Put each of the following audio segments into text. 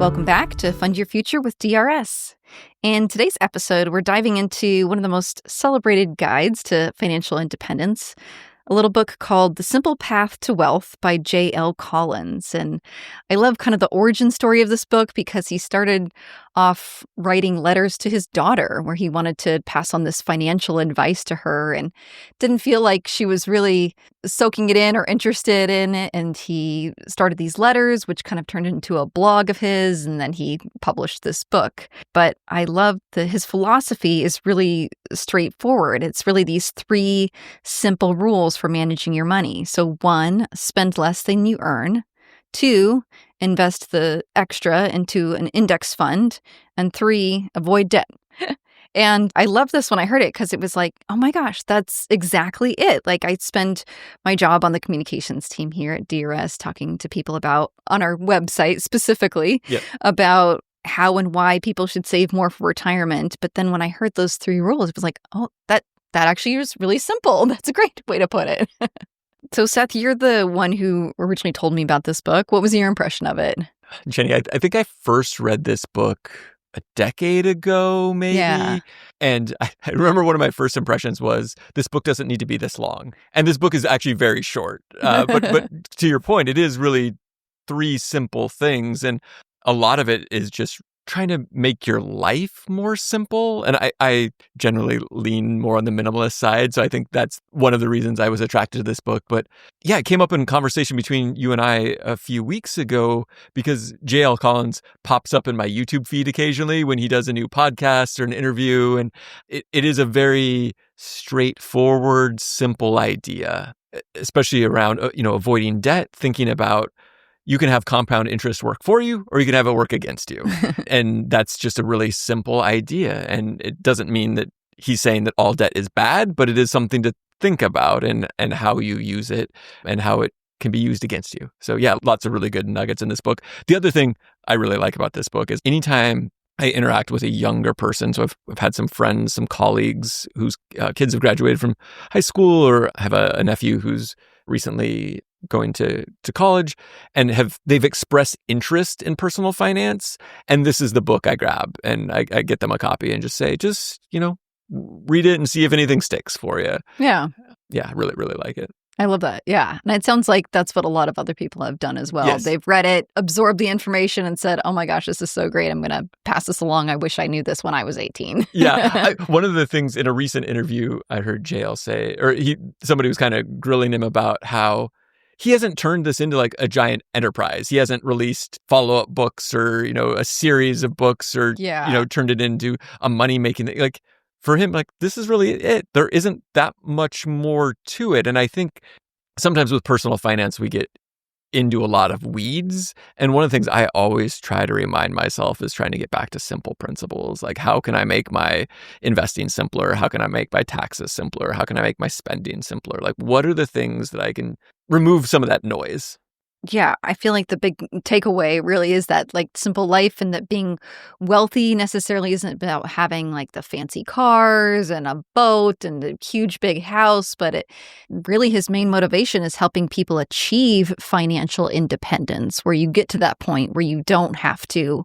Welcome back to Fund Your Future with DRS. In today's episode, we're diving into one of the most celebrated guides to financial independence, a little book called The Simple Path to Wealth by J.L. Collins. And I love kind of the origin story of this book because he started off writing letters to his daughter where he wanted to pass on this financial advice to her and didn't feel like she was really soaking it in or interested in it. And he started these letters, which kind of turned into a blog of his, and then he published this book. But I love that his philosophy is really straightforward. It's really these 3 simple rules for managing your money. So 1, spend less than you earn. 2, invest the extra into an index fund. And 3, avoid debt. And I love this when I heard it because it was like, oh my gosh, that's exactly it. Like I spend my job on the communications team here at DRS talking to people about, on our website specifically, about how and why people should save more for retirement. But then when I heard those 3 rules, it was like, oh, that actually was really simple. That's a great way to put it. So Seth, you're the one who originally told me about this book. What was your impression of it? Jenny, I think I first read this book a decade ago, maybe. Yeah. And I remember one of my first impressions was, this book doesn't need to be this long. And this book is actually very short. But to your point, it is really 3 simple things. And a lot of it is just trying to make your life more simple. And I generally lean more on the minimalist side. So I think that's one of the reasons I was attracted to this book. But yeah, it came up in conversation between you and I a few weeks ago because J.L. Collins pops up in my YouTube feed occasionally when he does a new podcast or an interview. And it is a very straightforward, simple idea, especially around, avoiding debt, thinking about you can have compound interest work for you, or you can have it work against you. And that's just a really simple idea. And it doesn't mean that he's saying that all debt is bad, but it is something to think about and how you use it and how it can be used against you. So yeah, lots of really good nuggets in this book. The other thing I really like about this book is anytime I interact with a younger person, so I've had some friends, some colleagues whose kids have graduated from high school, or have a nephew who's recently going to college, and they've expressed interest in personal finance. And this is the book I grab, and I get them a copy and just say, read it and see if anything sticks for you. Yeah. Yeah, I really, really like it. I love that. Yeah. And it sounds like that's what a lot of other people have done as well. Yes. They've read it, absorbed the information, and said, oh my gosh, this is so great. I'm going to pass this along. I wish I knew this when I was 18. Yeah. One of the things in a recent interview I heard JL say, or somebody was kind of grilling him about how he hasn't turned this into like a giant enterprise. He hasn't released follow-up books or, a series of books or, turned it into a money-making thing. Like, for him, like, this is really it. There isn't that much more to it. And I think sometimes with personal finance, we get into a lot of weeds. And one of the things I always try to remind myself is trying to get back to simple principles. Like, how can I make my investing simpler? How can I make my taxes simpler? How can I make my spending simpler? Like, what are the things that I can remove some of that noise? Yeah, I feel like the big takeaway really is that like simple life, and that being wealthy necessarily isn't about having like the fancy cars and a boat and a huge big house, but it really, his main motivation is helping people achieve financial independence, where you get to that point where you don't have to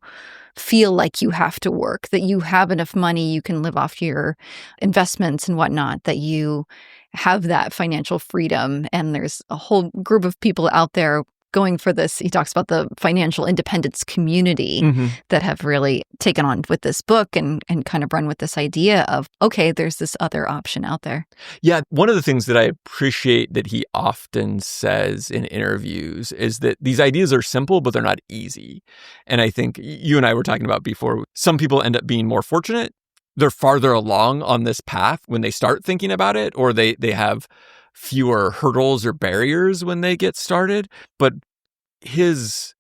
feel like you have to work, that you have enough money, you can live off your investments and whatnot, that you have that financial freedom. And there's a whole group of people out there going for this. He talks about the financial independence community that have really taken on with this book and kind of run with this idea of, okay, there's this other option out there. Yeah. One of the things that I appreciate that he often says in interviews is that these ideas are simple, but they're not easy. And I think you and I were talking about before, some people end up being more fortunate. They're farther along on this path when they start thinking about it, or they have fewer hurdles or barriers when they get started. But his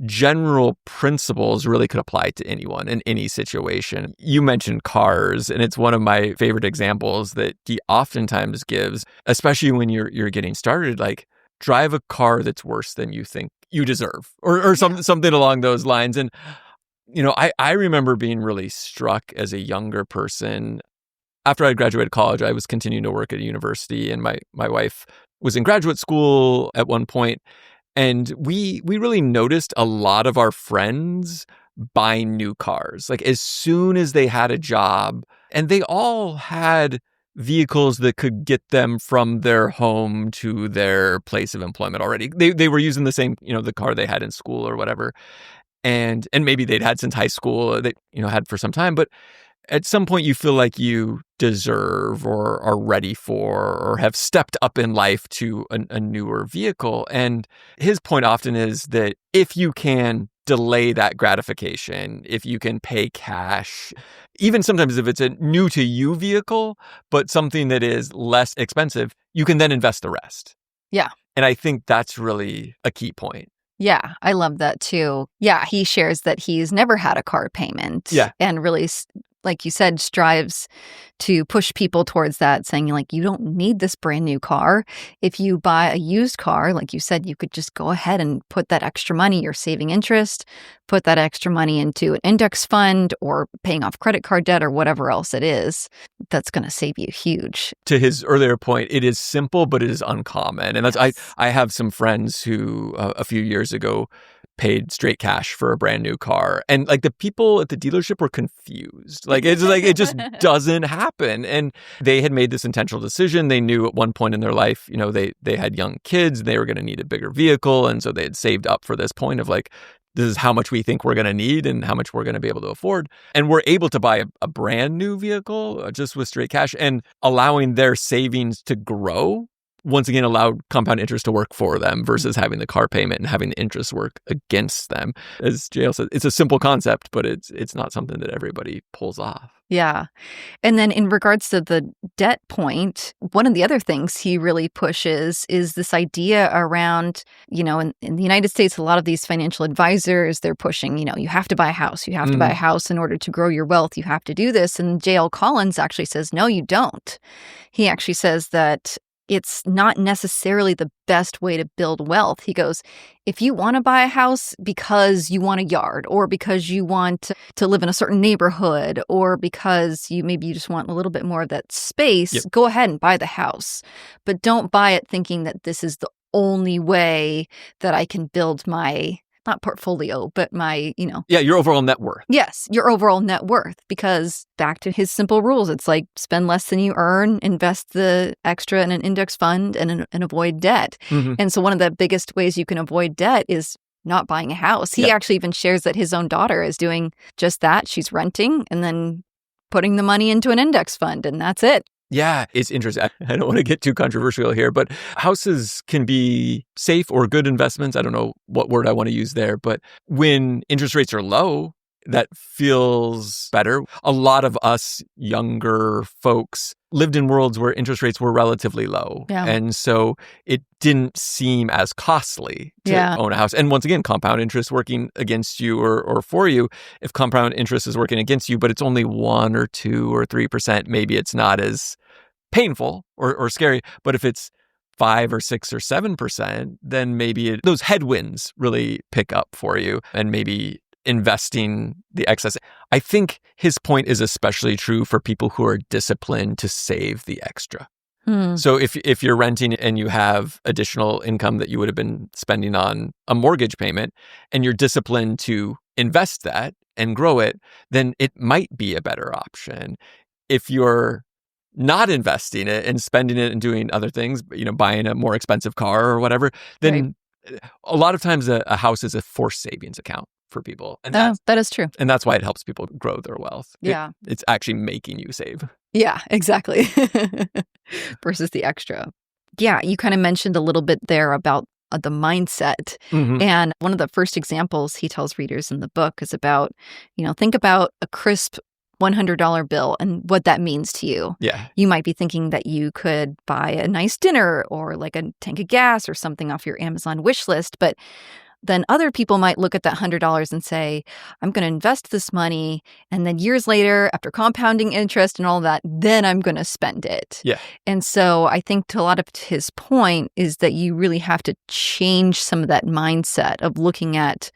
general principles really could apply to anyone in any situation. You mentioned cars, and it's one of my favorite examples that he oftentimes gives, especially when you're getting started, like, drive a car that's worse than you think you deserve, or something along those lines. And I remember being really struck as a younger person. After I graduated college, I was continuing to work at a university, and my wife was in graduate school at one point. And we really noticed a lot of our friends buying new cars. Like as soon as they had a job, and they all had vehicles that could get them from their home to their place of employment already. They were using the same, the car they had in school or whatever. And maybe they'd had since high school, they, had for some time. But at some point you feel like you deserve or are ready for or have stepped up in life to a newer vehicle. And his point often is that if you can delay that gratification, if you can pay cash, even sometimes if it's a new to you vehicle, but something that is less expensive, you can then invest the rest. Yeah. And I think that's really a key point. Yeah, I love that too. Yeah, he shares that he's never had a car payment. Yeah. And really, like you said, strives to push people towards that, saying like, you don't need this brand new car. If you buy a used car, like you said, you could just go ahead and put that extra money, you're saving interest, put that extra money into an index fund or paying off credit card debt or whatever else it is. That's going to save you huge. To his earlier point, it is simple, but it is uncommon. And that's, I have some friends who a few years ago paid straight cash for a brand new car. And like the people at the dealership were confused. Like it's like it just doesn't happen. And they had made this intentional decision. They knew at one point in their life, they had young kids, they were going to need a bigger vehicle. And so they had saved up for this point of like, this is how much we think we're going to need and how much we're going to be able to afford. And we're able to buy a brand new vehicle just with straight cash and allowing their savings to grow. Once again, allowed compound interest to work for them versus having the car payment and having the interest work against them. As JL said, it's a simple concept, but it's not something that everybody pulls off. Yeah. And then in regards to the debt point, one of the other things he really pushes is this idea around, in the United States, a lot of these financial advisors, they're pushing, you have to buy a house. You have to buy a house in order to grow your wealth. You have to do this. And J.L. Collins actually says, no, you don't. He actually says that it's not necessarily the best way to build wealth. He goes, if you want to buy a house because you want a yard or because you want to live in a certain neighborhood or because you just want a little bit more of that space, Go ahead and buy the house. But don't buy it thinking that this is the only way that I can build my not portfolio, but my, your overall net worth. Yes, your overall net worth. Because back to his simple rules, it's like spend less than you earn, invest the extra in an index fund and avoid debt. Mm-hmm. And so one of the biggest ways you can avoid debt is not buying a house. He actually even shares that his own daughter is doing just that. She's renting and then putting the money into an index fund, and that's it. Yeah, it's interesting. I don't want to get too controversial here, but houses can be safe or good investments. I don't know what word I want to use there, but when interest rates are low, that feels better. A lot of us younger folks lived in worlds where interest rates were relatively low. Yeah. And so it didn't seem as costly to own a house. And once again, compound interest working against you or for you. If compound interest is working against you, but it's only 1 or 2 or 3%, maybe it's not as painful or scary. But if it's 5 or 6 or 7%, then maybe those headwinds really pick up for you and maybe investing the excess. I think his point is especially true for people who are disciplined to save the extra. So if you're renting and you have additional income that you would have been spending on a mortgage payment and you're disciplined to invest that and grow it, then it might be a better option. If you're not investing it and spending it and doing other things, buying a more expensive car or whatever, then a lot of times a house is a forced savings account for people. And that is true. And that's why it helps people grow their wealth. Yeah. It's actually making you save. Yeah, exactly. Versus the extra. Yeah, you kind of mentioned a little bit there about the mindset. Mm-hmm. And one of the first examples he tells readers in the book is about, think about a crisp $100 bill and what that means to you. Yeah. You might be thinking that you could buy a nice dinner or like a tank of gas or something off your Amazon wish list, but then other people might look at that $100 and say, I'm going to invest this money. And then years later, after compounding interest and all that, then I'm going to spend it. Yeah. And so I think to a lot of his point is that you really have to change some of that mindset of looking at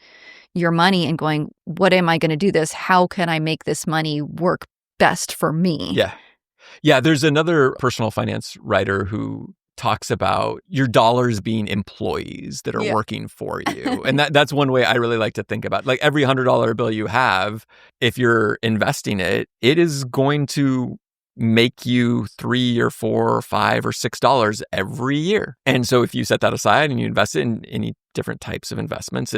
your money and going, what am I going to do this? How can I make this money work best for me? Yeah. Yeah. There's another personal finance writer who talks about your dollars being employees that are working for you. And that's one way I really like to think about. Like every $100 bill you have, if you're investing it, it is going to make you $3 or $4 or $5 or $6 every year. And so if you set that aside and you invest it in any different types of investments,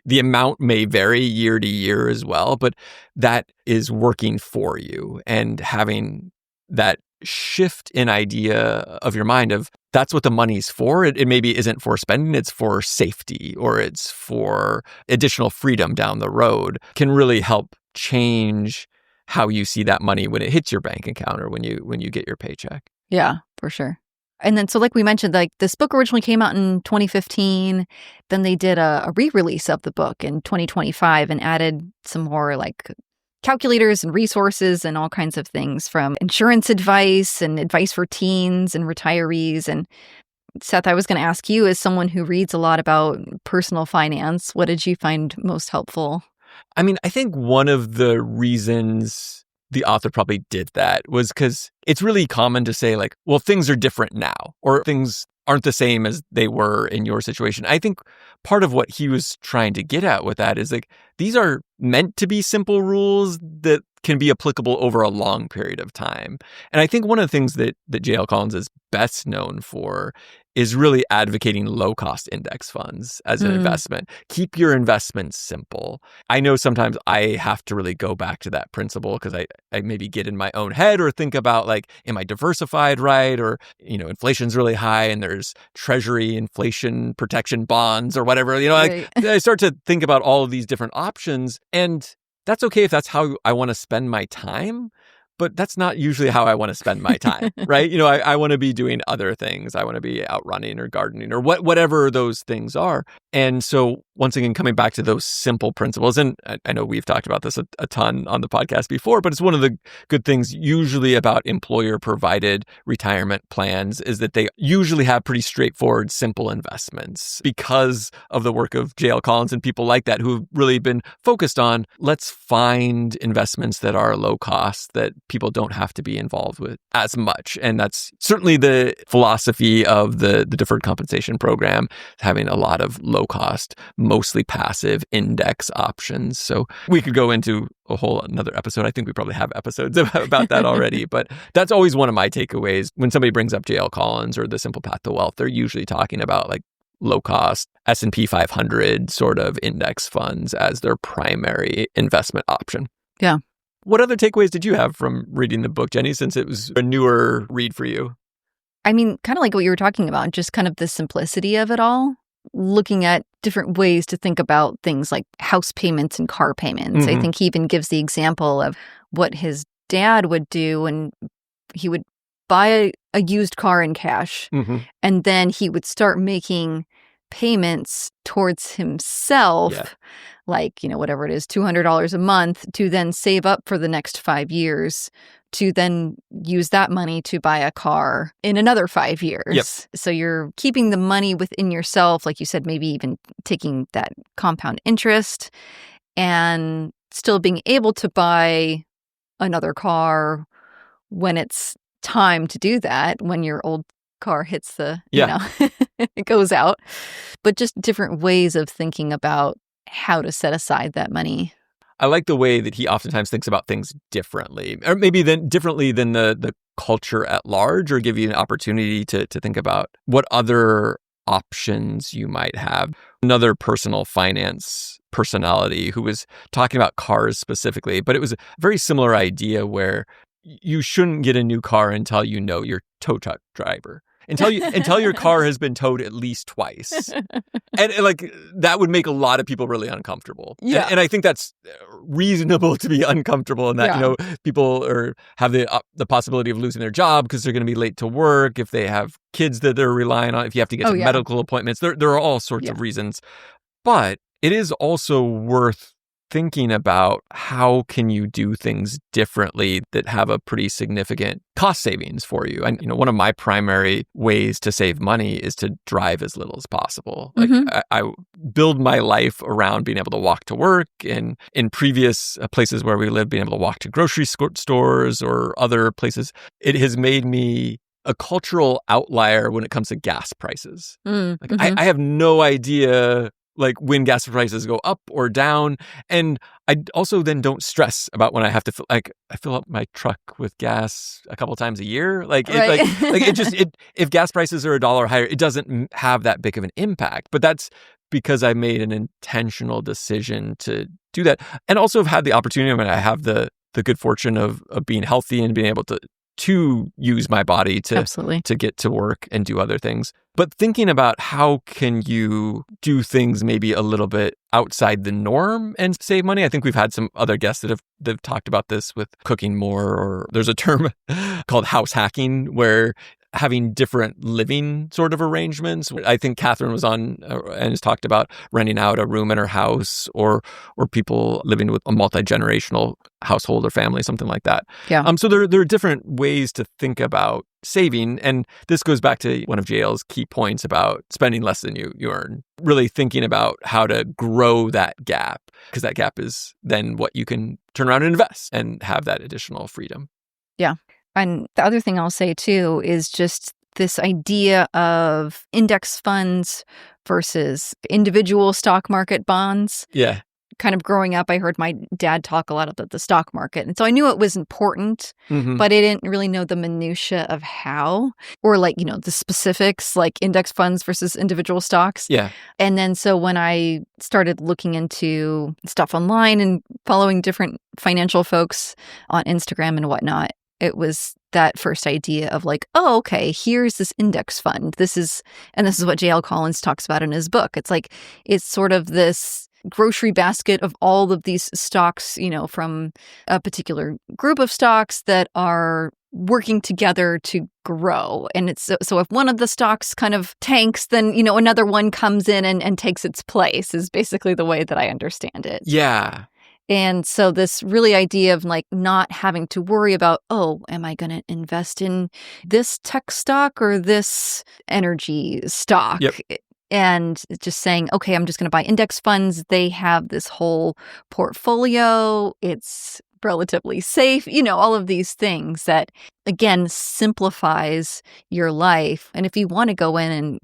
the amount may vary year to year as well, but that is working for you. And having that shift in idea of your mind of that's what the money's for. It maybe isn't for spending, it's for safety or it's for additional freedom down the road can really help change how you see that money when it hits your bank account or when you get your paycheck. Yeah, for sure. And then, so like we mentioned, like this book originally came out in 2015. Then they did a re-release of the book in 2025 and added some more like calculators and resources and all kinds of things from insurance advice and advice for teens and retirees. And Seth, I was going to ask you, as someone who reads a lot about personal finance, what did you find most helpful? I mean, I think one of the reasons the author probably did that was because it's really common to say like, well, things are different now or things aren't the same as they were in your situation. I think part of what he was trying to get at with that is like, these are meant to be simple rules that can be applicable over a long period of time. And I think one of the things that J.L. Collins is best known for is really advocating low-cost index funds as an investment. Keep your investments simple. I know sometimes I have to really go back to that principle because I maybe get in my own head or think about like, am I diversified right? Or, inflation's really high and there's treasury inflation protection bonds or whatever. Right. I start to think about all of these different options, and that's okay if that's how I want to spend my time. But that's not usually how I want to spend my time, right? I want to be doing other things. I want to be out running or gardening or whatever those things are. And so once again, coming back to those simple principles, and I know we've talked about this a ton on the podcast before, but it's one of the good things usually about employer-provided retirement plans is that they usually have pretty straightforward, simple investments because of the work of J.L. Collins and people like that who've really been focused on, let's find investments that are low cost, that people don't have to be involved with as much. And that's certainly the philosophy of the deferred compensation program, having a lot of low-cost, mostly passive index options. So we could go into a whole another episode. I think we probably have episodes about that already. But that's always one of my takeaways. When somebody brings up J.L. Collins or The Simple Path to Wealth, they're usually talking about like low-cost S&P 500 sort of index funds as their primary investment option. Yeah. What other takeaways did you have from reading the book, Jenny, since it was a newer read for you? I mean, kind of like what you were talking about, just kind of the simplicity of it all, looking at different ways to think about things like house payments and car payments. I think he even gives the example of what his dad would do when he would buy a used car in cash, and then he would start making payments towards himself, like, whatever it is, $200 a month, to then save up for the next 5 years, to then use that money to buy a car in another 5 years. So you're keeping the money within yourself, like you said, maybe even taking that compound interest and still being able to buy another car when it's time to do that, when your old car hits the, it goes out. But just different ways of thinking about how to set aside that money. I like the way that he oftentimes thinks about things differently, or maybe differently than the culture at large, or give you an opportunity to think about what other options you might have. Another personal finance personality who was talking about cars specifically, but it was a very similar idea where you shouldn't get a new car until you know your tow truck driver. Until your car has been towed at least twice. And like that would make a lot of people really uncomfortable. Yeah. And I think that's reasonable to be uncomfortable in that, people have the possibility of losing their job because they're going to be late to work, if they have kids that they're relying on, if you have to get to medical appointments. There are all sorts of reasons. But it is also worth thinking about how can you do things differently that have a pretty significant cost savings for you. And, one of my primary ways to save money is to drive as little as possible. Like I build my life around being able to walk to work, and in previous places where we live, being able to walk to grocery stores or other places. It has made me a cultural outlier when it comes to gas prices. Like Mm-hmm. I have no idea like when gas prices go up or down. And I also then don't stress about when I have to I fill up my truck with gas a couple times a year. Like Right. if gas prices are $1 higher, it doesn't have that big of an impact. But that's because I made an intentional decision to do that. And also have had the opportunity, I mean, I have the good fortune of being healthy and being able to use my body Absolutely. to get to work and do other things. But thinking about how can you do things maybe a little bit outside the norm and save money. I think we've had some other guests that have talked about this with cooking more, or there's a term called house hacking where having different living sort of arrangements. I think Catherine was on and has talked about renting out a room in her house, or people living with a multi-generational household or family, something like that. Yeah. So there are different ways to think about saving. And this goes back to one of JL's key points about spending less than you earn, really thinking about how to grow that gap, because that gap is then what you can turn around and invest and have that additional freedom. Yeah. And the other thing I'll say too is just this idea of index funds versus individual stock market bonds. Yeah. Kind of growing up, I heard my dad talk a lot about the stock market. And so I knew it was important, Mm-hmm. but I didn't really know the minutia of how, or like, the specifics, like index funds versus individual stocks. Yeah. And then so when I started looking into stuff online and following different financial folks on Instagram and whatnot, it was that first idea of like, oh, okay, here's this index fund. This is what J.L. Collins talks about in his book. It's like, it's sort of this grocery basket of all of these stocks, from a particular group of stocks that are working together to grow. And it's so if one of the stocks kind of tanks, then, another one comes in and takes its place, is basically the way that I understand it. Yeah. And so this really idea of like not having to worry about, oh, am I going to invest in this tech stock or this energy stock? Yep. And just saying, okay, I'm just going to buy index funds. They have this whole portfolio. It's relatively safe, all of these things that, again, simplifies your life. And if you want to go in and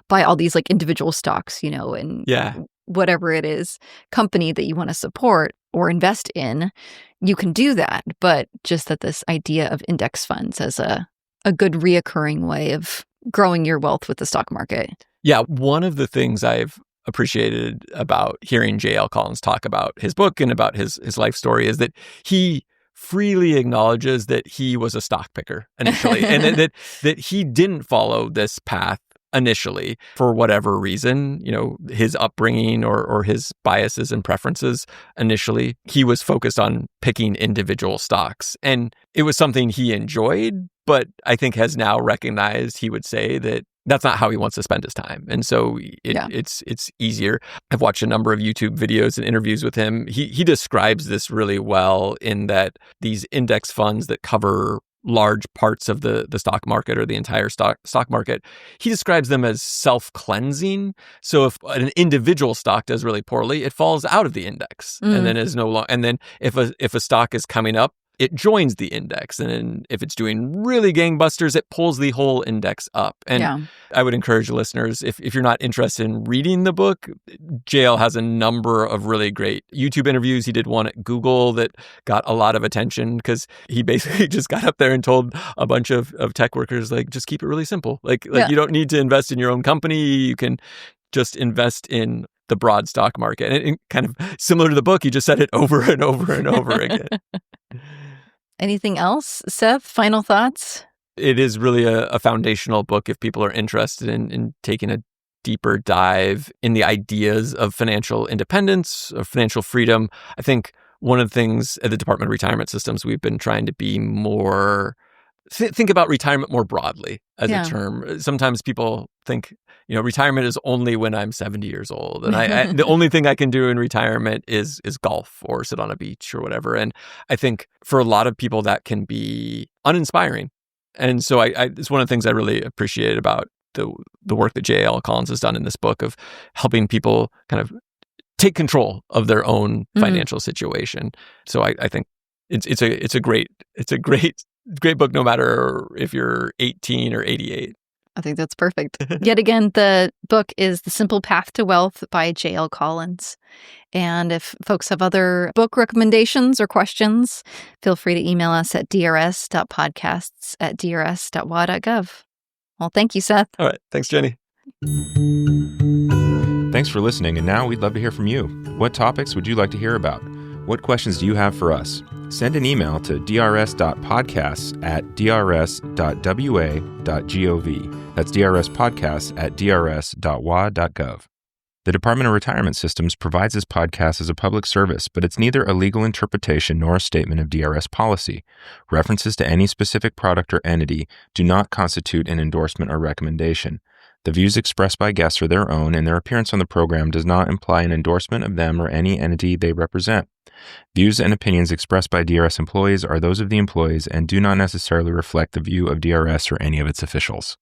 buy all these like individual stocks, and Yeah. whatever it is, company that you want to support or invest in, you can do that. But just that this idea of index funds as a good reoccurring way of growing your wealth with the stock market. Yeah. One of the things I've appreciated about hearing J.L. Collins talk about his book and about his life story is that he freely acknowledges that he was a stock picker initially, and that he didn't follow this path initially for whatever reason, his upbringing or his biases and preferences. Initially, he was focused on picking individual stocks, and it was something he enjoyed, but I think has now recognized, he would say, that that's not how he wants to spend his time. And so it's easier. I've watched a number of YouTube videos and interviews with him. He describes this really well, in that these index funds that cover large parts of the stock market or the entire stock market, he describes them as self-cleansing. So if an individual stock does really poorly, it falls out of the index and then is no longer. And then if a stock is coming up, it joins the index. And then if it's doing really gangbusters, it pulls the whole index up. And I would encourage listeners, if you're not interested in reading the book, JL has a number of really great YouTube interviews. He did one at Google that got a lot of attention because he basically just got up there and told a bunch of tech workers, like, just keep it really simple. Like you don't need to invest in your own company. You can just invest in the broad stock market. And kind of similar to the book, he just said it over and over and over again. Anything else, Seth? Final thoughts? It is really a foundational book if people are interested in taking a deeper dive in the ideas of financial independence, of financial freedom. I think one of the things at the Department of Retirement Systems, we've been trying to be more, think about retirement more broadly as a term. Sometimes people think, retirement is only when I'm 70 years old. And I the only thing I can do in retirement is golf or sit on a beach or whatever. And I think for a lot of people that can be uninspiring. And so it's one of the things I really appreciate about the work that J.L. Collins has done in this book of helping people kind of take control of their own financial situation. So I think it's a great Great book no matter if you're 18 or 88. I think that's perfect. Yet again, the book is The Simple Path to Wealth by J.L. Collins. And if folks have other book recommendations or questions, feel free to email us at drs.podcasts@drs.wa.gov. Well, thank you, Seth. All right. Thanks, Jenny. Thanks for listening, and now we'd love to hear from you. What topics would you like to hear about? What questions do you have for us? Send an email to drs.podcasts@drs.wa.gov. That's drspodcasts@drs.wa.gov. The Department of Retirement Systems provides this podcast as a public service, but it's neither a legal interpretation nor a statement of DRS policy. References to any specific product or entity do not constitute an endorsement or recommendation. The views expressed by guests are their own, and their appearance on the program does not imply an endorsement of them or any entity they represent. Views and opinions expressed by DRS employees are those of the employees and do not necessarily reflect the view of DRS or any of its officials.